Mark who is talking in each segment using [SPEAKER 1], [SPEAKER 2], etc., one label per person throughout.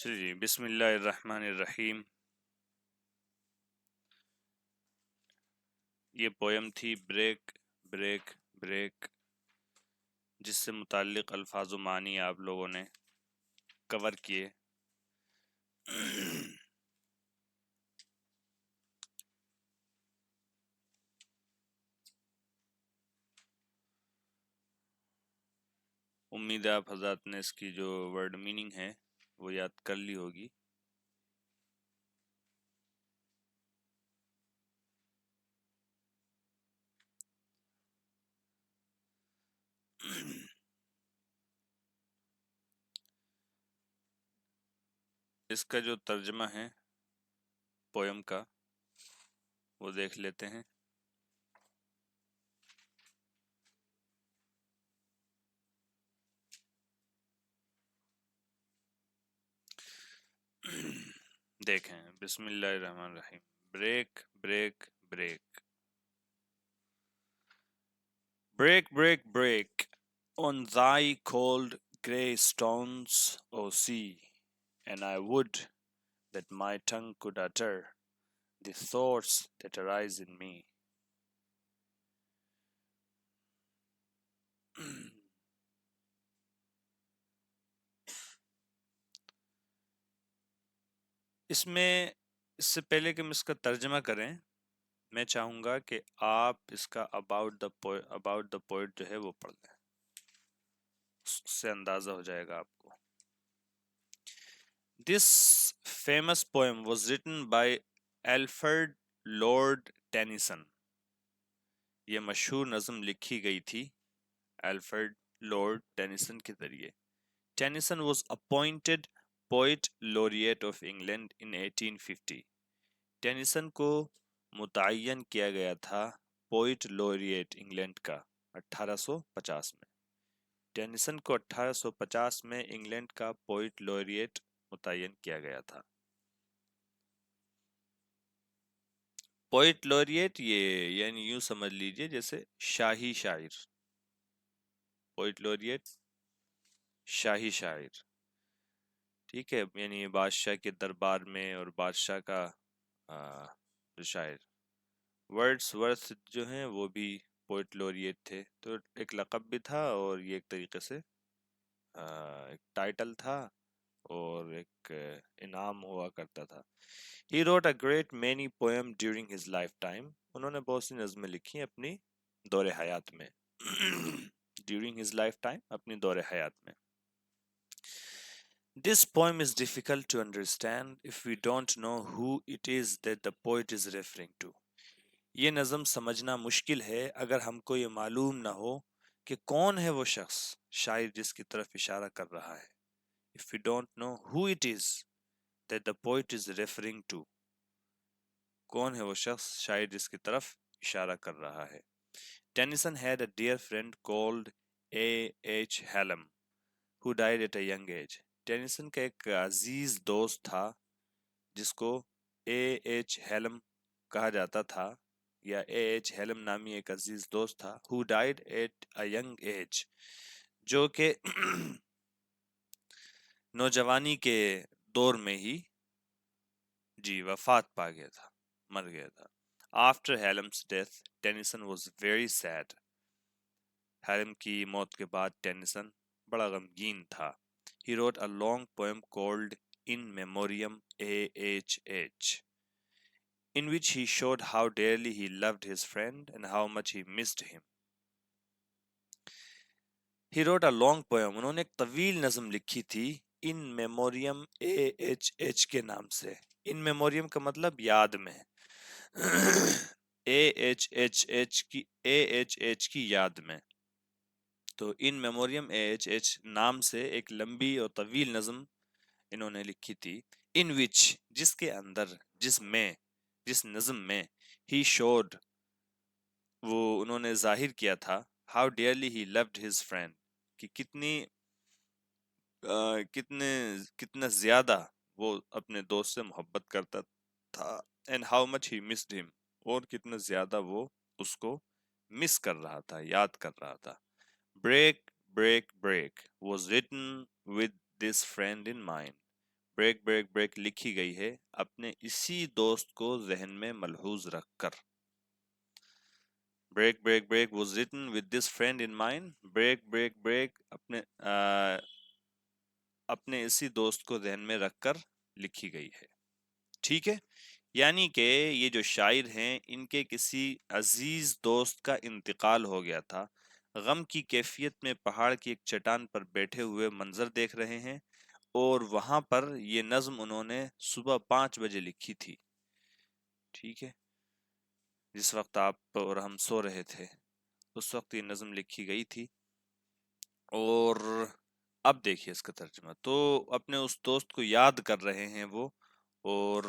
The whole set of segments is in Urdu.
[SPEAKER 1] چلیے جی، بسم اللہ الرحمن الرحیم. یہ پویم تھی بریک بریک بریک، جس سے متعلق الفاظ و معنی آپ لوگوں نے کور کیے. امید ہے آپ حضرات نے اس کی جو ورڈ میننگ ہے وہ یاد کر لی ہوگی. اس کا جو ترجمہ ہے پویم کا وہ دیکھ لیتے ہیں. دیکھیں، بسم اللہ الرحمن الرحیم. Break break break. Break, break, break on thy cold grey stones, O sea, and I would that my tongue could utter the thoughts that arise in me. اس سے پہلے کہ ہم اس کا ترجمہ کریں، میں چاہوں گا کہ آپ اس کا about the poet جو ہے وہ پڑھ لیں. اس سے اندازہ ہو جائے گا آپ کو. This famous poem was written by Alfred Lord Tennyson. یہ مشہور نظم لکھی گئی تھی الفریڈ لارڈ ٹینیسن کے ذریعے. Tennyson was appointed poet laureate of England in 1850. Tennyson کو متعین کیا گیا تھا پوئٹ laureate انگلینڈ کا 1850 میں. ٹینیسن کو 1850 میں انگلینڈ کا پوئٹ laureate متعین کیا گیا تھا. پوئٹ laureate یہ یعنی یوں سمجھ لیجئے جیسے شاہی شاعر. پوئٹ laureate شاہی شاعر، ٹھیک ہے، یعنی بادشاہ کے دربار میں اور بادشاہ کا جو شاعر. ورڈز ورتھ جو ہیں وہ بھی پوئٹ laureate تھے، تو ایک لقب بھی تھا اور یہ ایک طریقے سے ایک ٹائٹل تھا اور ایک انعام ہوا کرتا تھا. He wrote a great many poems during his lifetime. انہوں نے بہت سی نظمیں لکھی اپنی دور حیات میں. during his lifetime اپنی دور حیات میں. This poem is difficult to understand if we don't know who it is that the poet is referring to. یہ نظم سمجھنا مشکل ہے اگر ہم کو یہ معلوم نہ ہو کہ کون ہے وہ شخص شاعر جس کی طرف اشارہ کر رہا ہے. If we don't know who it is that the poet is referring to. کون ہے وہ شخص شاعر جس کی طرف اشارہ کر رہا ہے. Tennyson had a dear friend called A.H. Hallam who died at a young age. ٹینیسن کا ایک عزیز دوست تھا جس کو اے ایچ ہیلم کہا جاتا تھا، یا اے ایچ ہیلم نامی ایک عزیز دوست تھا. who died at a young age، جو کہ نوجوانی کے دور میں ہی جی وفات پا گیا تھا، مر گیا تھا. After Hallam's death, Tennyson was very sad. Helm کی موت کے بعد ٹینیسن بڑا غمگین تھا. He wrote a long poem called In Memoriam A.H.H., in which he showed how dearly he loved his friend and how much he missed him. He wrote a long poem. انہوں نے ایک طویل نظم لکھی تھی In Memoriam A.H.H کے نام سے. In Memoriam کا مطلب یاد میں. A.H.H کی یاد میں. تو ان میموریم A.H.H نام سے ایک لمبی اور طویل نظم انہوں نے لکھی تھی. ان وچ جس کے اندر، جس نظم میں ہی شوڈ وہ انہوں نے ظاہر کیا تھا how dearly he loved his friend, کہ کتنا زیادہ وہ اپنے دوست سے محبت کرتا تھا. And how much he missed ہم، اور کتنا زیادہ وہ اس کو مس کر رہا تھا، یاد کر رہا تھا. Break, break, break was written with this friend in mind. Break break break لکھی گئی ہے اپنے اسی دوست کو ذہن میں ملحوظ رکھ کر. Break break break was written with this friend in mind. Break break break اپنے اسی دوست کو ذہن میں رکھ کر لکھی گئی ہے. ٹھیک ہے، یعنی کہ یہ جو شاعر ہیں ان کے کسی عزیز دوست کا انتقال ہو گیا تھا. غم کی کیفیت میں پہاڑ کی ایک چٹان پر بیٹھے ہوئے منظر دیکھ رہے ہیں، اور وہاں پر یہ نظم انہوں نے صبح 5 بجے لکھی تھی. ٹھیک ہے، جس وقت آپ اور ہم سو رہے تھے اس وقت یہ نظم لکھی گئی تھی. اور اب دیکھیے اس کا ترجمہ. تو اپنے اس دوست کو یاد کر رہے ہیں وہ، اور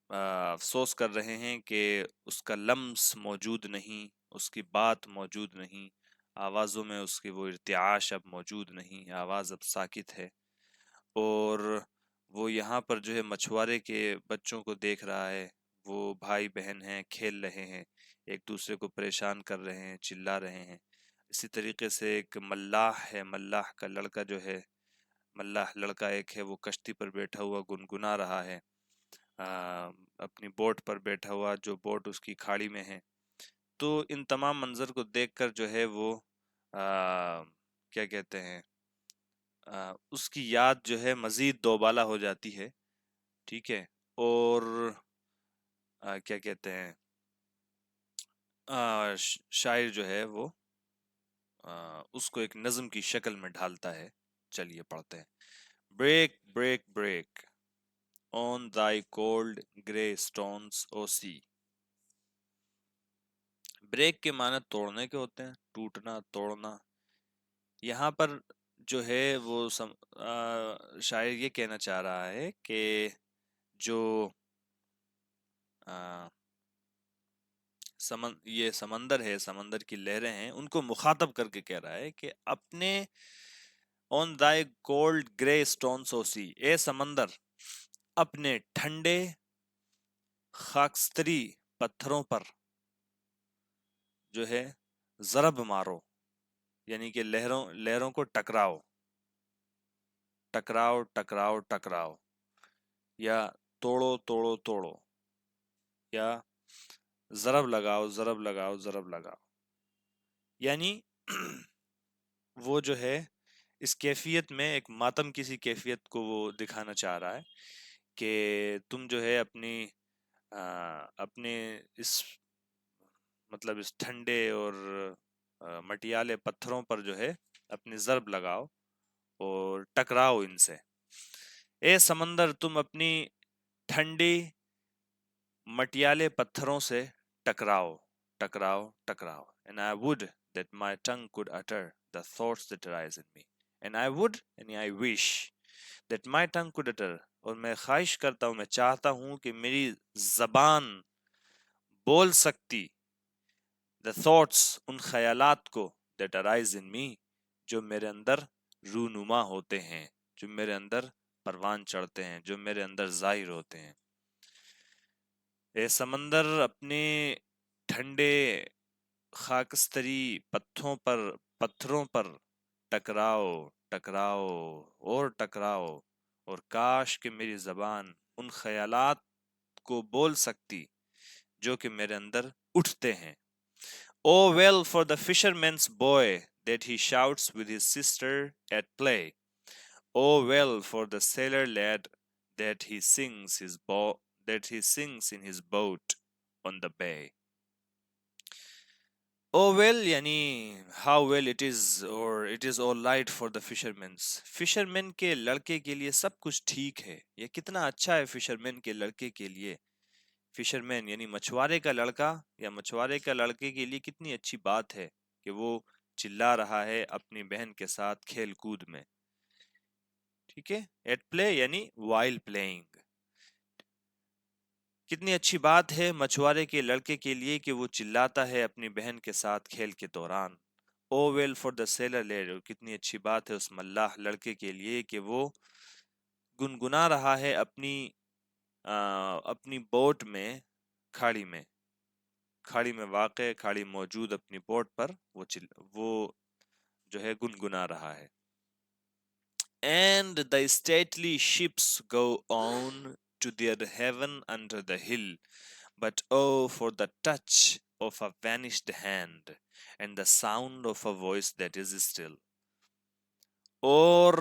[SPEAKER 1] افسوس کر رہے ہیں کہ اس کا لمس موجود نہیں، اس کی بات موجود نہیں، آوازوں میں اس کی وہ ارتعاش اب موجود نہیں، آواز اب ساکت ہے. اور وہ یہاں پر جو ہے مچھوارے کے بچوں کو دیکھ رہا ہے، وہ بھائی بہن ہیں، کھیل رہے ہیں، ایک دوسرے کو پریشان کر رہے ہیں، چلا رہے ہیں. اسی طریقے سے ایک ملاح ہے، ملاح کا لڑکا جو ہے، ملاح لڑکا ایک ہے، وہ کشتی پر بیٹھا ہوا گنگنا رہا ہے، اپنی بوٹ پر بیٹھا ہوا جو بوٹ اس کی کھاڑی میں ہے. تو ان تمام منظر کو دیکھ کر جو ہے وہ کیا کہتے ہیں، اس کی یاد جو ہے مزید دوبالا ہو جاتی ہے. ٹھیک ہے، اور کیا کہتے ہیں، شاعر جو ہے وہ اس کو ایک نظم کی شکل میں ڈھالتا ہے. چلیے پڑھتے ہیں. Break break break on thy cold grey stones o sea. Break کے معنی توڑنے کے ہوتے ہیں، ٹوٹنا، توڑنا. یہاں پر جو ہے وہ شاعر یہ کہنا چاہ رہا ہے کہ جو یہ سمندر ہے، سمندر کی لہریں ہیں، ان کو مخاطب کر کے کہہ رہا ہے کہ اپنے on thy cold grey stones o sea، اے سمندر اپنے ٹھنڈے خاکستری پتھروں پر جو ہے ضرب مارو، یعنی کہ لہروں کو ٹکراؤ، ٹکراؤ ٹکراؤ ٹکراؤ، یا توڑو توڑو توڑو، یا ضرب لگاؤ ضرب لگاؤ ضرب لگاؤ. یعنی وہ جو ہے اس کیفیت میں ایک ماتم کسی کیفیت کو وہ دکھانا چاہ رہا ہے کہ تم جو ہے اپنے اس مطلب اس ٹھنڈے اور مٹیالے پتھروں پر جو ہے اپنی ضرب لگاؤ اور ٹکراؤ ان سے. اے سمندر تم اپنی ٹھنڈی مٹیالے پتھروں سے ٹکراؤ ٹکراؤ ٹکراؤ. And I would that my tongue could utter the thoughts that arise in me. And I would and I wish that my tongue could utter. اور میں خواہش کرتا ہوں، میں چاہتا ہوں کہ میری زبان بول سکتی the thoughts، ان خیالات کو that arise in me، جو میرے اندر رونما ہوتے ہیں، جو میرے اندر پروان چڑھتے ہیں، جو میرے اندر ظاہر ہوتے ہیں. اے سمندر اپنے ٹھنڈے خاکستری پتھروں پر ٹکراؤ ٹکراؤ اور ٹکراؤ، اور کاش کہ میری زبان ان خیالات کو بول سکتی جو کہ میرے اندر اٹھتے ہیں. Oh well for the fisherman's boy that he shouts with his sister at play. Oh well for the sailor lad that he sings in his boat on the bay. Oh well یعنی how well it is or it is all right for the fishermen کے لڑکے کے لیے سب کچھ ٹھیک ہے. یہ کتنا اچھا ہے fishermen کے لڑکے کے لیے. فشرمین یعنی مچھوارے کا لڑکا یا مچھوارے کا لڑکے کے لیے کتنی اچھی بات ہے کہ وہ چلا رہا ہے اپنی بہن کے ساتھ کھیل کود میں. ٹھیک ہے، ایٹ پلے یعنی وائل پلئنگ. کتنی اچھی بات ہے مچھوارے کے لڑکے کے لیے کہ وہ چلاتا ہے اپنی بہن کے ساتھ کھیل کے دوران. O well for the sailor lad, کتنی اچھی بات ہے اس ملاح لڑکے کے لیے کہ وہ گنگنا رہا ہے اپنی بوٹ میں، کھاڑی میں واقع، کھاڑی موجود اپنی بوٹ پر وہ جو ہے گنگنا رہا ہے. And the stately ships go on to their heaven under the hill. But oh, for the touch of a vanished hand and the sound of a voice that is still. اور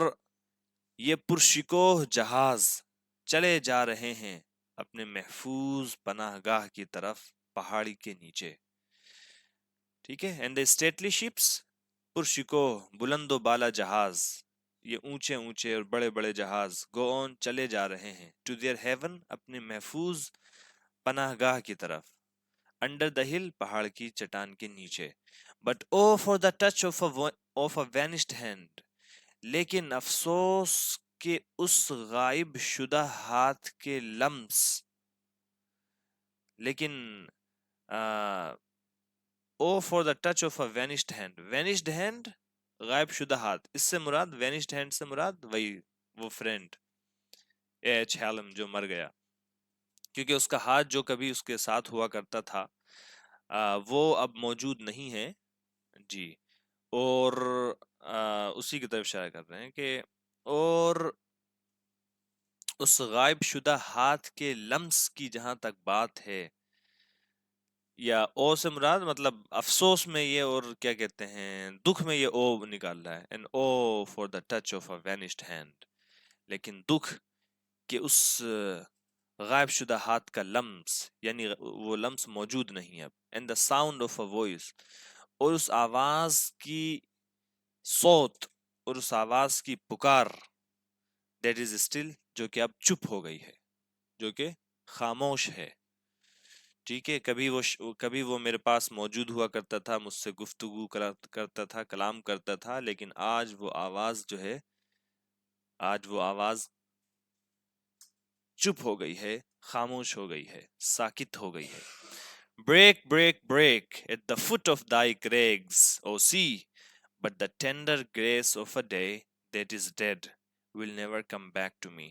[SPEAKER 1] یہ پرشکوہ جہاز چلے جا رہے ہیں اپنے محفوظ پناہ گاہ کی طرف پہاڑی کے نیچے. ٹھیک ہے. اینڈ دا اسٹیٹلی شپس، پرشکوہ بلند و بالا جہاز، یہ اونچے اونچے اور بڑے بڑے جہاز، گو آن چلے جا رہے ہیں، ٹو دیئر ہیون اپنے محفوظ پناہ گاہ کی طرف، انڈر دا ہل پہاڑ کی چٹان کے نیچے. But O for the touch of a vanished hand, لیکن افسوس کہ اس غائب شدہ ہاتھ کے لمس، لیکن O for the touch of a vanished hand, vanished hand غائب شدہ ہاتھ، اس سے مراد وینسڈ ہینڈ سے مراد وہی وہ فرینڈ ایچ ہیلم جو مر گیا، کیونکہ اس کا ہاتھ جو کبھی اس کے ساتھ ہوا کرتا تھا وہ اب موجود نہیں ہے. جی. اور اسی کی طرف اشارہ کر رہے ہیں کہ اور اس غائب شدہ ہاتھ کے لمس کی جہاں تک بات ہے، یا او سے مراد مطلب افسوس میں یہ، اور کیا کہتے ہیں دکھ میں یہ او نکال رہا ہے، and O for the touch of a vanished hand، لیکن دکھ کہ اس غائب شدہ ہاتھ کا لمس، یعنی وہ لمس موجود نہیں اب، and the sound of a voice، اور اس آواز کی صوت، اور اس آواز کی پکار، that is still، جو کہ اب چپ ہو گئی ہے، جو کہ خاموش ہے. ٹھیک ہے. کبھی وہ میرے پاس موجود ہوا کرتا تھا، مجھ سے گفتگو کرتا تھا، کلام کرتا تھا، لیکن آج وہ آواز جو ہے، آج وہ آواز چپ ہو گئی ہے، خاموش ہو گئی ہے، ساکت ہو گئی ہے. Break break break at the foot of thy crags, O sea, but the tender grace of a day that is dead will never come back to me.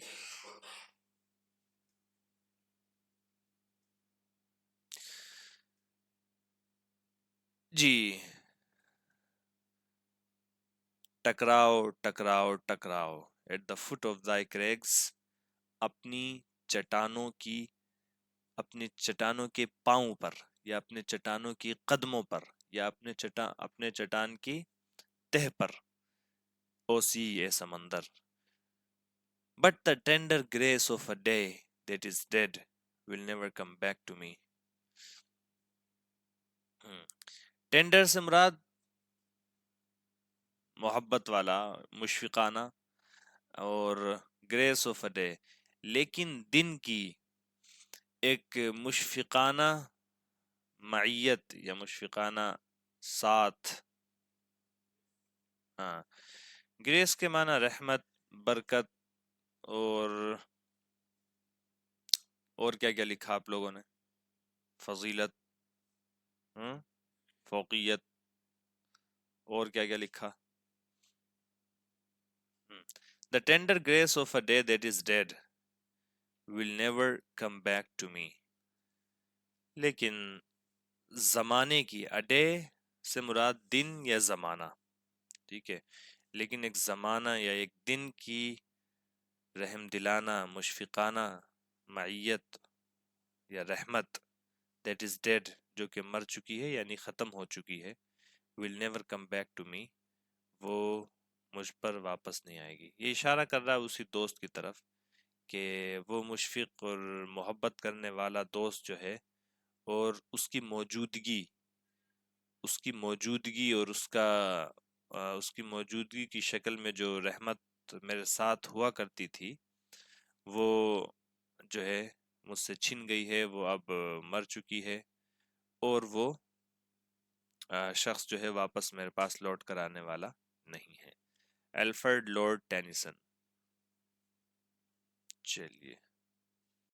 [SPEAKER 1] جی. ٹکراؤ ٹکراؤ ٹکراؤ at the foot of thy crags، اپنی چٹانوں کی، اپنے چٹانوں کے پاؤں پر، یا اپنے چٹانوں کی قدموں پر، یا اپنے چٹان کی تہ پر، او سی اے سمندر. But the tender grace of a day that is dead will never come back to me. Tender سے مراد محبت والا، مشفقانہ، اور گریس آف اے ڈے، لیکن دن کی ایک مشفقانہ معیت یا مشفقانہ ساتھ. ہاں. گریس کے معنی رحمت، برکت، اور کیا کیا لکھا آپ لوگوں نے؟ فضیلت، فوقیت، اور کیا کیا لکھا؟ The tender grace of a day that is dead will never come back to me. لیکن زمانے کی، اڈے سے مراد دن یا زمانہ، ٹھیک ہے، لیکن ایک زمانہ یا ایک دن کی رحم دلانہ مشفقانہ معیت یا رحمت that is dead، جو کہ مر چکی ہے یعنی ختم ہو چکی ہے، will never come back to me، وہ مجھ پر واپس نہیں آئے گی. یہ اشارہ کر رہا ہے اسی دوست کی طرف کہ وہ مشفق اور محبت کرنے والا دوست جو ہے، اور اس کی موجودگی اور اس کی موجودگی کی شکل میں جو رحمت میرے ساتھ ہوا کرتی تھی، وہ جو ہے مجھ سے چھن گئی ہے، وہ اب مر چکی ہے، اور وہ شخص جو ہے واپس میرے پاس لوٹ کر آنے والا نہیں ہے. Alfred lord Tennyson. چلیے.